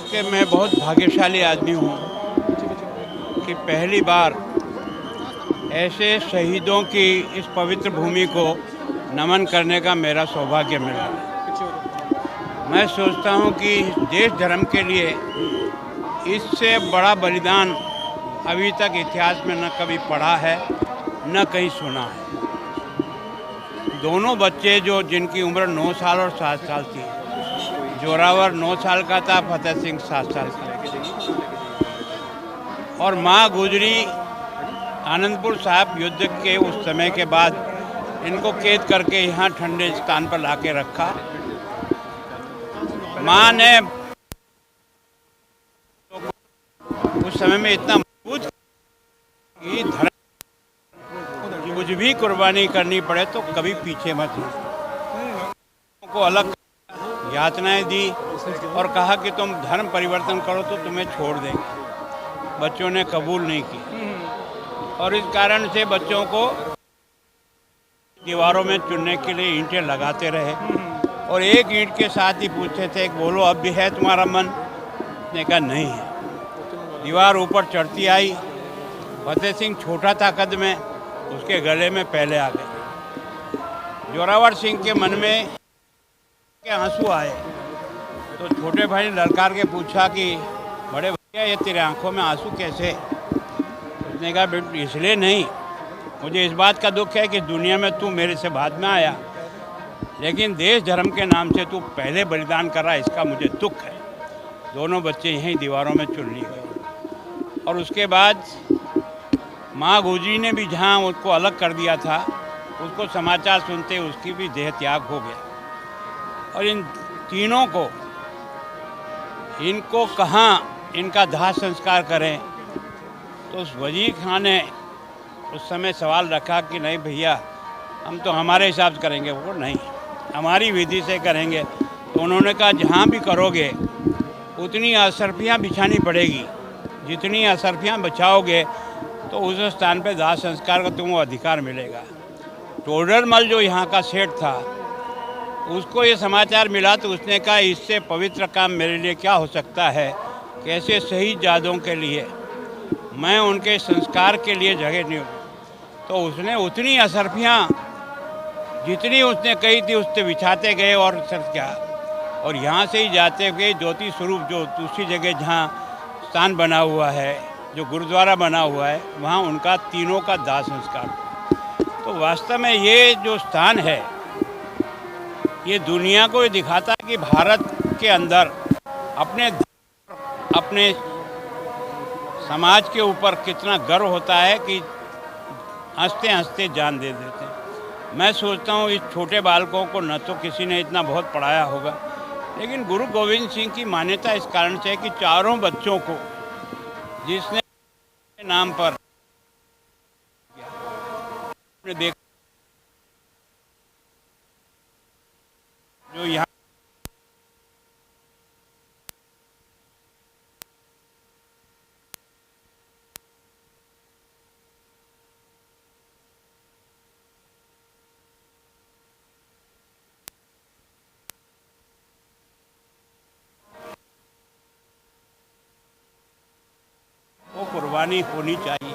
कि मैं बहुत भाग्यशाली आदमी हूँ कि पहली बार ऐसे शहीदों की इस पवित्र भूमि को नमन करने का मेरा सौभाग्य मिला। मैं सोचता हूँ कि देश धर्म के लिए इससे बड़ा बलिदान अभी तक इतिहास में न कभी पढ़ा है न कहीं सुना है। दोनों बच्चे जिनकी उम्र 9 साल और 7 साल थी, जोरावर 9 साल का था, फतेह सिंह 7 साल का, और माँ गुजरी आनंदपुर साहब युद्ध के उस समय के बाद इनको कैद करके यहाँ ठंडे स्थान पर लाके रखा। माँ ने उस समय में इतना मजबूत कि धर्म कुछ भी कुर्बानी करनी पड़े तो कभी पीछे मत को अलग यातनाएं दी और कहा कि तुम धर्म परिवर्तन करो तो तुम्हें छोड़ देंगे। बच्चों ने कबूल नहीं की और इस कारण से बच्चों को दीवारों में चुनने के लिए ईंटें लगाते रहे और एक ईंट के साथ ही पूछते थे कि बोलो अब भी है तुम्हारा मन? ने कहा नहीं है। दीवार ऊपर चढ़ती आई। फतेह सिंह छोटा था कद में, उसके गले में पहले आ गए। जोरावर सिंह के मन में के आंसू आए तो छोटे भाई ने ललकार के पूछा कि बड़े भैया ये तेरे आंखों में आंसू कैसे? उसने कहा बेटा इसलिए नहीं, मुझे इस बात का दुख है कि दुनिया में तू मेरे से बाद में आया, लेकिन देश धर्म के नाम से तू पहले बलिदान कर रहा, इसका मुझे दुख है। दोनों बच्चे यहीं दीवारों में चुन लिए गए और उसके बाद माँ गुजरी ने भी जहाँ उसको अलग कर दिया था, उसको समाचार सुनते उसकी भी देह त्याग हो गया। और इन तीनों को इनको कहाँ इनका दाह संस्कार करें, तो उस वजीर खान ने उस समय सवाल रखा कि नहीं भैया हम तो हमारे हिसाब से करेंगे। वो नहीं, हमारी विधि से करेंगे। तो उन्होंने कहा जहाँ भी करोगे उतनी असरफियाँ बिछानी पड़ेगी, जितनी असरफियाँ बिछाओगे तो उस स्थान पे दाह संस्कार का तुमको अधिकार मिलेगा। टोडरमल जो यहाँ का सेठ था, उसको ये समाचार मिला तो उसने कहा इससे पवित्र काम मेरे लिए क्या हो सकता है। कैसे शहीद जादों के लिए मैं उनके संस्कार के लिए जगह नहीं हूँ। तो उसने उतनी असरफियाँ जितनी उसने कही थी उससे बिछाते गए और सर क्या, और यहाँ से ही जाते हुए ज्योति स्वरूप जो दूसरी जगह जहाँ स्थान बना हुआ है, जो गुरुद्वारा बना हुआ है, वहाँ उनका तीनों का दाह संस्कार। तो वास्तव में ये जो स्थान है ये दुनिया को ये दिखाता है कि भारत के अंदर अपने समाज के ऊपर कितना गर्व होता है कि हंसते हंसते जान दे देते हैं। मैं सोचता हूँ इस छोटे बालकों को न तो किसी ने इतना बहुत पढ़ाया होगा, लेकिन गुरु गोविंद सिंह की मान्यता इस कारण से है कि चारों बच्चों को जिसने नाम पर देख जो यहाँ वो कुर्बानी होनी चाहिए।